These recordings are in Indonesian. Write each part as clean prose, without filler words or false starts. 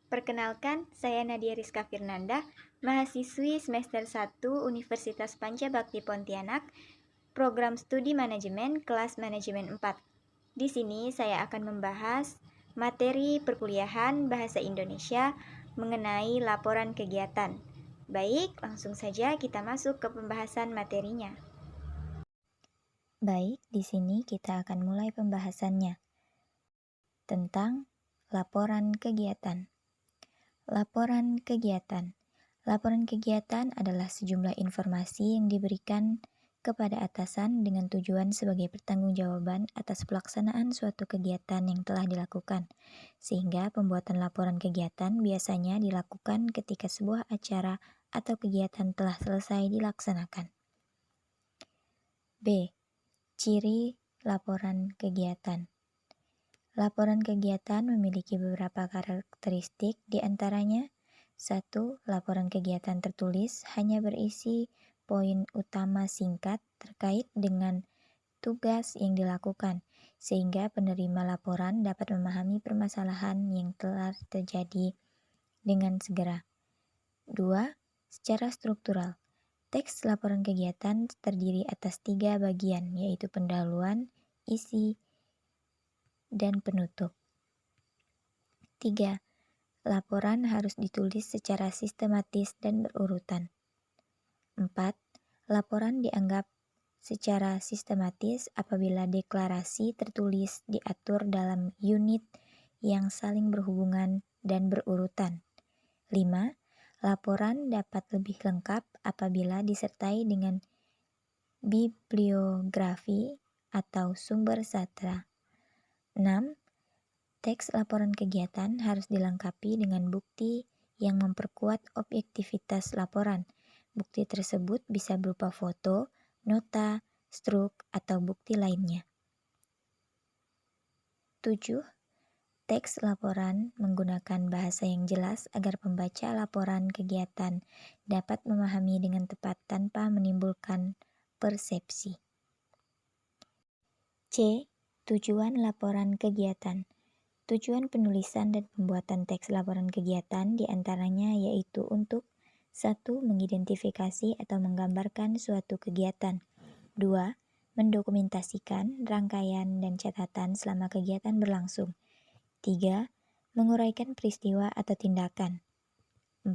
Perkenalkan, saya Nadia Rizka Firnanda, mahasiswi semester 1 Universitas Pancabakti Pontianak, program studi manajemen kelas manajemen 4. Di sini saya akan membahas materi perkuliahan Bahasa Indonesia mengenai laporan kegiatan. Baik, langsung saja kita masuk ke pembahasan materinya. Baik, di sini kita akan mulai pembahasannya tentang laporan kegiatan. Laporan kegiatan. Laporan kegiatan adalah sejumlah informasi yang diberikan kepada atasan dengan tujuan sebagai pertanggungjawaban atas pelaksanaan suatu kegiatan yang telah dilakukan, sehingga pembuatan laporan kegiatan biasanya dilakukan ketika sebuah acara atau kegiatan telah selesai dilaksanakan. B. Ciri laporan kegiatan. Laporan kegiatan memiliki beberapa karakteristik, di antaranya 1. Laporan kegiatan tertulis hanya berisi poin utama singkat terkait dengan tugas yang dilakukan, sehingga penerima laporan dapat memahami permasalahan yang telah terjadi dengan segera. 2. Secara struktural, teks laporan kegiatan terdiri atas 3 bagian, yaitu pendahuluan, isi, dan penutup. 3. Laporan harus ditulis secara sistematis dan berurutan. 4. Laporan dianggap secara sistematis apabila deklarasi tertulis diatur dalam unit yang saling berhubungan dan berurutan. 5. Laporan dapat lebih lengkap apabila disertai dengan bibliografi atau sumber sastra. 6. Teks laporan kegiatan harus dilengkapi dengan bukti yang memperkuat objektivitas laporan. Bukti tersebut bisa berupa foto, nota, struk, atau bukti lainnya. 7. Teks laporan menggunakan bahasa yang jelas agar pembaca laporan kegiatan dapat memahami dengan tepat tanpa menimbulkan persepsi. C. Tujuan laporan kegiatan. Tujuan penulisan dan pembuatan teks laporan kegiatan diantaranya yaitu untuk 1. Mengidentifikasi atau menggambarkan suatu kegiatan. 2. Mendokumentasikan rangkaian dan catatan selama kegiatan berlangsung. 3. Menguraikan peristiwa atau tindakan. 4.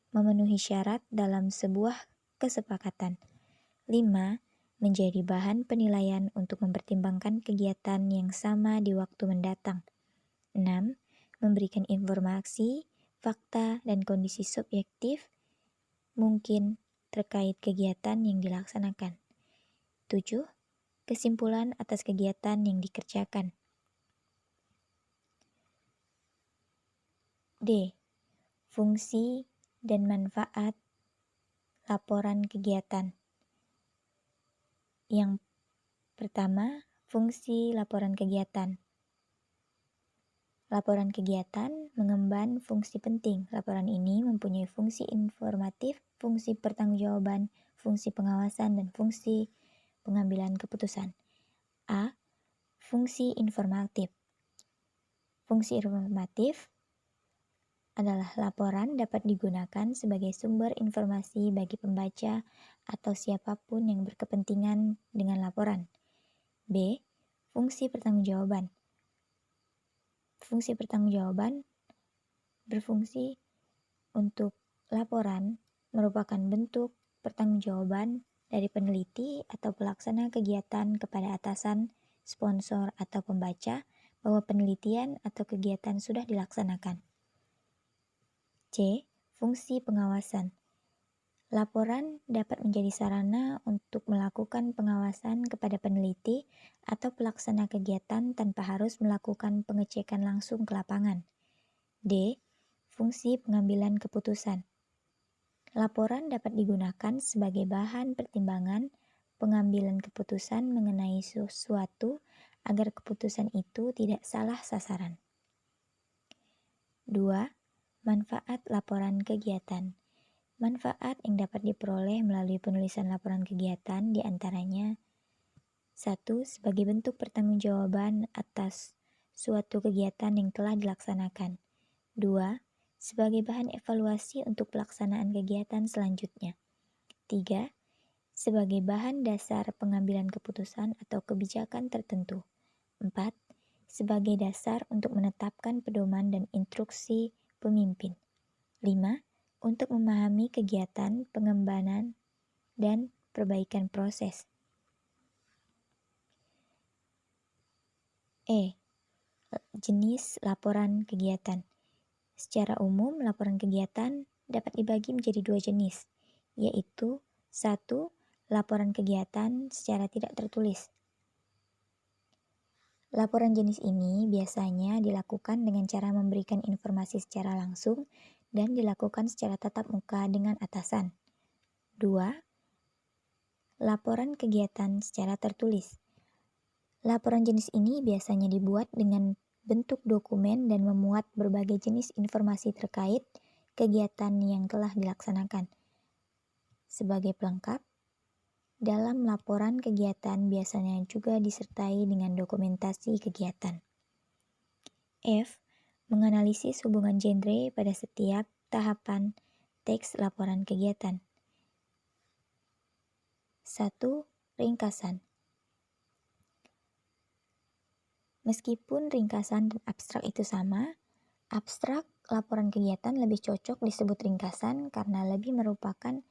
Memenuhi syarat dalam sebuah kesepakatan. 5. Menjadi bahan penilaian untuk mempertimbangkan kegiatan yang sama di waktu mendatang. 6. Memberikan informasi, fakta, dan kondisi subjektif mungkin terkait kegiatan yang dilaksanakan. 7. Kesimpulan atas kegiatan yang dikerjakan. D. Fungsi dan manfaat laporan kegiatan. Yang pertama, fungsi laporan kegiatan. Laporan kegiatan mengemban fungsi penting. Laporan ini mempunyai fungsi informatif, fungsi pertanggungjawaban, fungsi pengawasan, dan fungsi pengambilan keputusan. A. Fungsi informatif. Fungsi informatif adalah laporan dapat digunakan sebagai sumber informasi bagi pembaca atau siapapun yang berkepentingan dengan laporan. B. Fungsi pertanggungjawaban. Fungsi pertanggungjawaban berfungsi untuk laporan merupakan bentuk pertanggungjawaban dari peneliti atau pelaksana kegiatan kepada atasan, sponsor, atau pembaca bahwa penelitian atau kegiatan sudah dilaksanakan. C. Fungsi pengawasan. Laporan dapat menjadi sarana untuk melakukan pengawasan kepada peneliti atau pelaksana kegiatan tanpa harus melakukan pengecekan langsung ke lapangan. D. Fungsi pengambilan keputusan. Laporan dapat digunakan sebagai bahan pertimbangan pengambilan keputusan mengenai sesuatu agar keputusan itu tidak salah sasaran. 2. Manfaat laporan kegiatan. Manfaat yang dapat diperoleh melalui penulisan laporan kegiatan diantaranya 1. Sebagai bentuk pertanggungjawaban atas suatu kegiatan yang telah dilaksanakan. 2. sebagai bahan evaluasi untuk pelaksanaan kegiatan selanjutnya. 3. Sebagai bahan dasar pengambilan keputusan atau kebijakan tertentu. 4. Sebagai dasar untuk menetapkan pedoman dan instruksi pemimpin. 5. Untuk memahami kegiatan, pengembangan, dan perbaikan proses. Jenis laporan kegiatan. Secara umum, laporan kegiatan dapat dibagi menjadi dua jenis, yaitu 1. Laporan kegiatan secara tidak tertulis. Laporan jenis ini biasanya dilakukan dengan cara memberikan informasi secara langsung dan dilakukan secara tatap muka dengan atasan. 2. Laporan kegiatan secara tertulis. Laporan jenis ini biasanya dibuat dengan bentuk dokumen dan memuat berbagai jenis informasi terkait kegiatan yang telah dilaksanakan. Sebagai pelengkap, dalam laporan kegiatan biasanya juga disertai dengan dokumentasi kegiatan. F. Menganalisis hubungan genre pada setiap tahapan teks laporan kegiatan. 1. Ringkasan. Meskipun ringkasan dan abstrak itu sama, abstrak laporan kegiatan lebih cocok disebut ringkasan karena lebih merupakan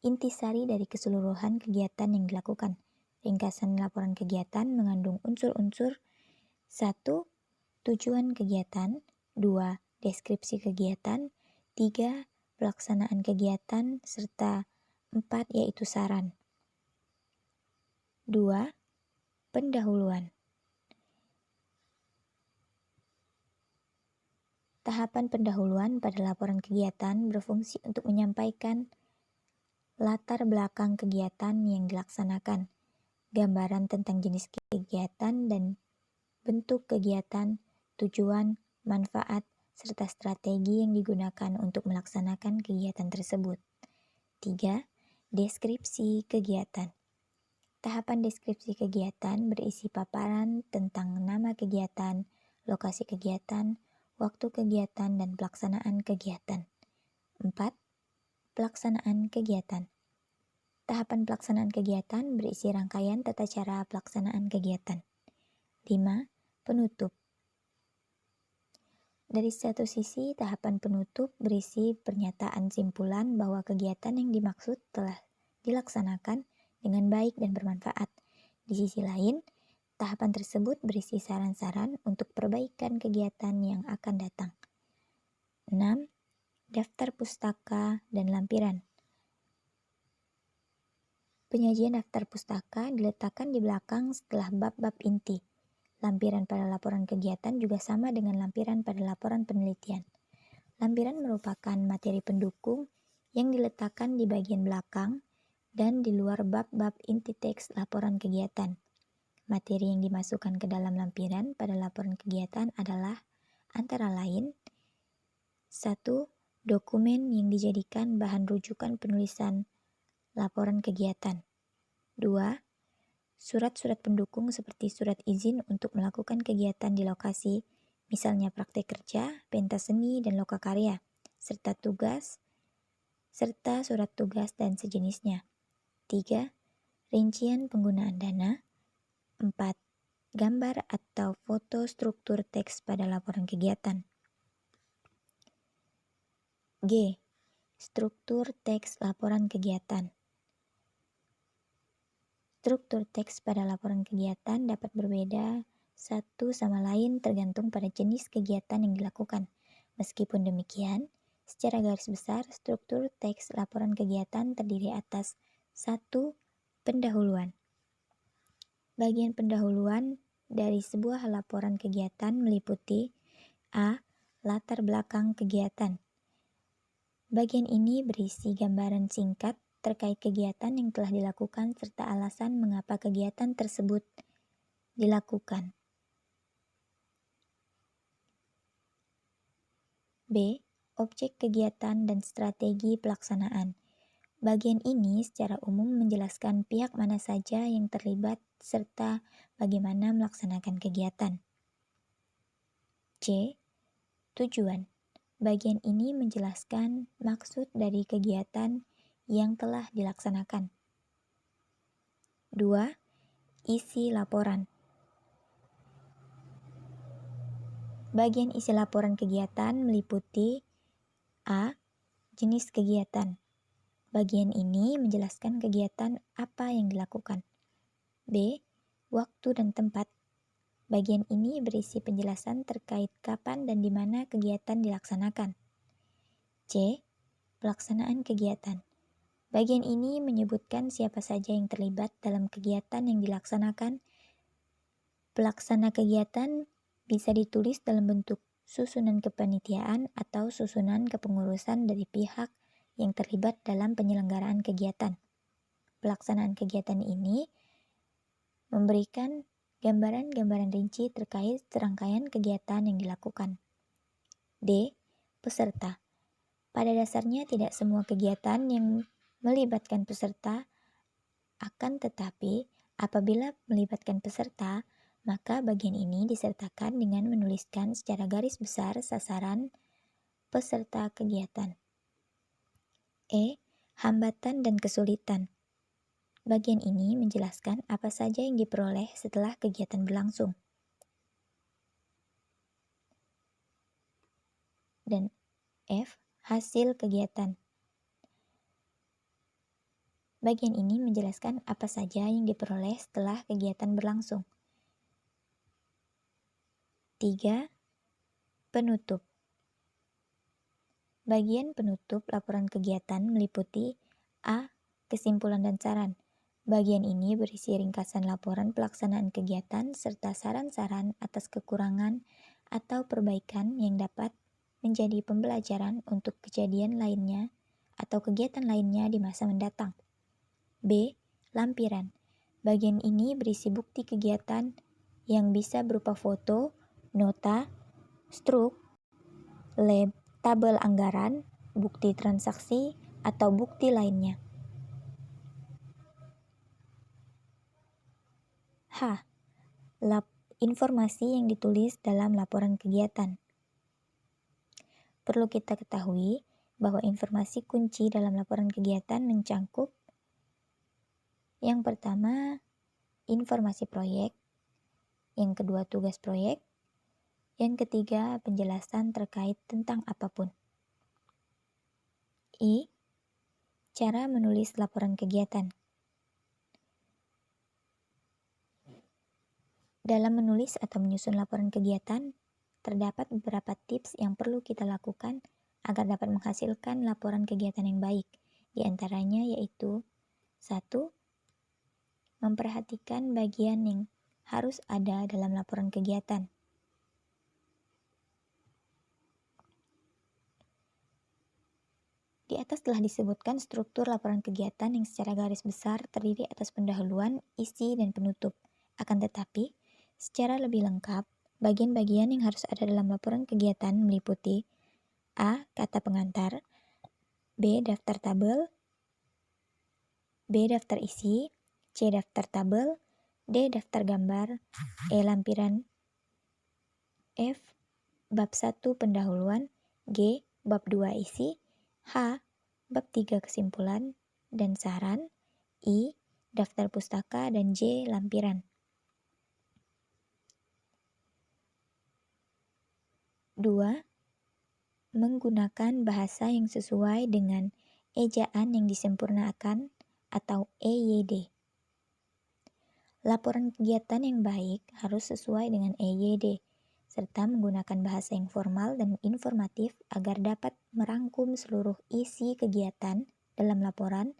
intisari dari keseluruhan kegiatan yang dilakukan. Ringkasan laporan kegiatan mengandung unsur-unsur 1. Tujuan kegiatan, 2. Deskripsi kegiatan, 3. Pelaksanaan kegiatan, serta 4. Yaitu saran. 2. Pendahuluan. Tahapan pendahuluan pada laporan kegiatan berfungsi untuk menyampaikan latar belakang kegiatan yang dilaksanakan, gambaran tentang jenis kegiatan dan bentuk kegiatan, tujuan, manfaat, serta strategi yang digunakan untuk melaksanakan kegiatan tersebut. 3. Deskripsi kegiatan. Tahapan deskripsi kegiatan berisi paparan tentang nama kegiatan, lokasi kegiatan, waktu kegiatan, dan pelaksanaan kegiatan. 4. Pelaksanaan kegiatan. Tahapan pelaksanaan kegiatan berisi rangkaian tata cara pelaksanaan kegiatan. 5. Penutup. Dari satu sisi, tahapan penutup berisi pernyataan simpulan bahwa kegiatan yang dimaksud telah dilaksanakan dengan baik dan bermanfaat. Di sisi lain, tahapan tersebut berisi saran-saran untuk perbaikan kegiatan yang akan datang. 6. Daftar pustaka dan lampiran. Penyajian daftar pustaka diletakkan di belakang setelah bab-bab inti. Lampiran pada laporan kegiatan juga sama dengan lampiran pada laporan penelitian. Lampiran merupakan materi pendukung yang diletakkan di bagian belakang dan di luar bab-bab inti teks laporan kegiatan. Materi yang dimasukkan ke dalam lampiran pada laporan kegiatan adalah antara lain 1. Dokumen yang dijadikan bahan rujukan penulisan laporan kegiatan. 2. Surat-surat pendukung seperti surat izin untuk melakukan kegiatan di lokasi, misalnya praktek kerja, pentas seni, dan lokakarya, serta surat tugas dan sejenisnya. 3. Rincian penggunaan dana. 4. Gambar atau foto struktur teks pada laporan kegiatan. G. Struktur teks laporan kegiatan. Struktur teks pada laporan kegiatan dapat berbeda satu sama lain tergantung pada jenis kegiatan yang dilakukan. Meskipun demikian, secara garis besar, struktur teks laporan kegiatan terdiri atas 1. Pendahuluan. Bagian pendahuluan dari sebuah laporan kegiatan meliputi A. Latar belakang kegiatan. Bagian ini berisi gambaran singkat terkait kegiatan yang telah dilakukan serta alasan mengapa kegiatan tersebut dilakukan. B. Objek kegiatan dan strategi pelaksanaan. Bagian ini secara umum menjelaskan pihak mana saja yang terlibat serta bagaimana melaksanakan kegiatan. C. Tujuan. Bagian ini menjelaskan maksud dari kegiatan yang telah dilaksanakan. 2. Isi laporan. Bagian isi laporan kegiatan meliputi A. Jenis kegiatan. Bagian ini menjelaskan kegiatan apa yang dilakukan. B. Waktu dan tempat. Bagian ini berisi penjelasan terkait kapan dan di mana kegiatan dilaksanakan. C. Pelaksanaan kegiatan. Bagian ini menyebutkan siapa saja yang terlibat dalam kegiatan yang dilaksanakan. Pelaksana kegiatan bisa ditulis dalam bentuk susunan kepanitiaan atau susunan kepengurusan dari pihak yang terlibat dalam penyelenggaraan kegiatan. Pelaksanaan kegiatan ini memberikan gambaran-gambaran rinci terkait serangkaian kegiatan yang dilakukan. D. Peserta. Pada dasarnya tidak semua kegiatan yang melibatkan peserta, akan tetapi apabila melibatkan peserta, maka bagian ini disertakan dengan menuliskan secara garis besar sasaran peserta kegiatan. E. Hambatan dan kesulitan. Bagian ini menjelaskan apa saja yang diperoleh setelah kegiatan berlangsung. Dan F. Hasil kegiatan. Bagian ini menjelaskan apa saja yang diperoleh setelah kegiatan berlangsung. 3. Penutup. Bagian penutup laporan kegiatan meliputi A. Kesimpulan dan saran. Bagian ini berisi ringkasan laporan pelaksanaan kegiatan serta saran-saran atas kekurangan atau perbaikan yang dapat menjadi pembelajaran untuk kejadian lainnya atau kegiatan lainnya di masa mendatang. B. Lampiran. Bagian ini berisi bukti kegiatan yang bisa berupa foto, nota, struk, tabel anggaran, bukti transaksi, atau bukti lainnya. H. Informasi yang ditulis dalam laporan kegiatan. Perlu kita ketahui bahwa informasi kunci dalam laporan kegiatan mencangkup yang pertama, informasi proyek, yang kedua tugas proyek, yang ketiga penjelasan terkait tentang apapun. I. Cara menulis laporan kegiatan. Dalam menulis atau menyusun laporan kegiatan, terdapat beberapa tips yang perlu kita lakukan agar dapat menghasilkan laporan kegiatan yang baik. Di antaranya yaitu 1. Memperhatikan bagian yang harus ada dalam laporan kegiatan. Di atas telah disebutkan struktur laporan kegiatan yang secara garis besar terdiri atas pendahuluan, isi, dan penutup. Akan tetapi, secara lebih lengkap, bagian-bagian yang harus ada dalam laporan kegiatan meliputi A. Kata pengantar, B. Daftar tabel, B. Daftar isi, C. Daftar tabel, D. Daftar gambar, E. Lampiran, F. Bab 1 pendahuluan, G. Bab 2 isi, H. Bab 3 kesimpulan dan saran, I. Daftar pustaka, dan J. Lampiran. 2. Menggunakan bahasa yang sesuai dengan ejaan yang disempurnakan atau EYD. Laporan kegiatan yang baik harus sesuai dengan EYD, serta menggunakan bahasa yang formal dan informatif agar dapat merangkum seluruh isi kegiatan dalam laporan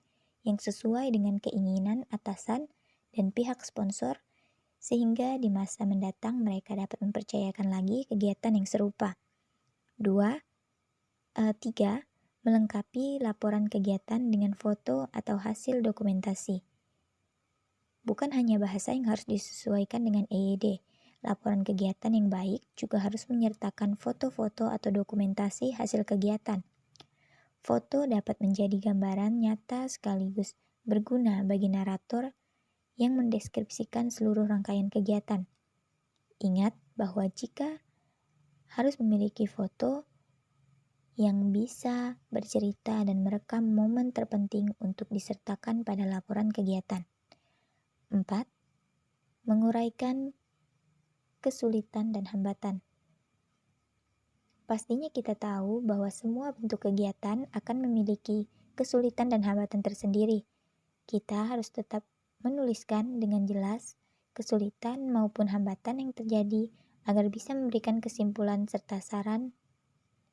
yang sesuai dengan keinginan atasan dan pihak sponsor, sehingga di masa mendatang mereka dapat mempercayakan lagi kegiatan yang serupa. 3. Melengkapi laporan kegiatan dengan foto atau hasil dokumentasi. Bukan hanya bahasa yang harus disesuaikan dengan EYD, laporan kegiatan yang baik juga harus menyertakan foto-foto atau dokumentasi hasil kegiatan. Foto dapat menjadi gambaran nyata sekaligus berguna bagi narator yang mendeskripsikan seluruh rangkaian kegiatan. Ingat bahwa jika harus memiliki foto, yang bisa bercerita dan merekam momen terpenting untuk disertakan pada laporan kegiatan. 4. Menguraikan kesulitan dan hambatan. Pastinya kita tahu bahwa semua bentuk kegiatan akan memiliki kesulitan dan hambatan tersendiri. Kita harus tetap menuliskan dengan jelas kesulitan maupun hambatan yang terjadi agar bisa memberikan kesimpulan serta saran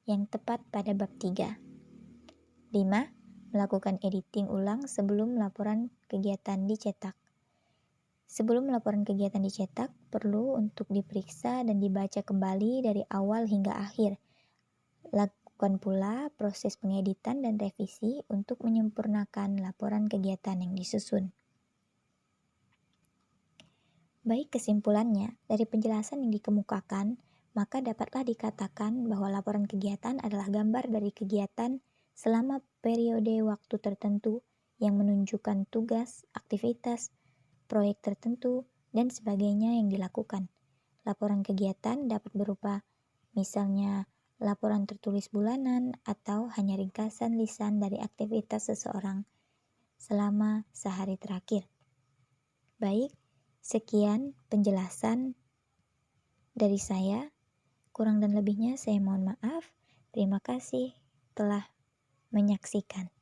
yang tepat pada bab 3. 5. Melakukan editing ulang sebelum laporan kegiatan dicetak. Sebelum laporan kegiatan dicetak, perlu untuk diperiksa dan dibaca kembali dari awal hingga akhir. Lakukan pula proses pengeditan dan revisi untuk menyempurnakan laporan kegiatan yang disusun. Baik, kesimpulannya, dari penjelasan yang dikemukakan, maka dapatlah dikatakan bahwa laporan kegiatan adalah gambar dari kegiatan selama periode waktu tertentu yang menunjukkan tugas, aktivitas, proyek tertentu, dan sebagainya yang dilakukan. Laporan kegiatan dapat berupa misalnya laporan tertulis bulanan atau hanya ringkasan lisan dari aktivitas seseorang selama sehari terakhir. Baik, sekian penjelasan dari saya. Kurang dan lebihnya saya mohon maaf. Terima kasih telah menyaksikan.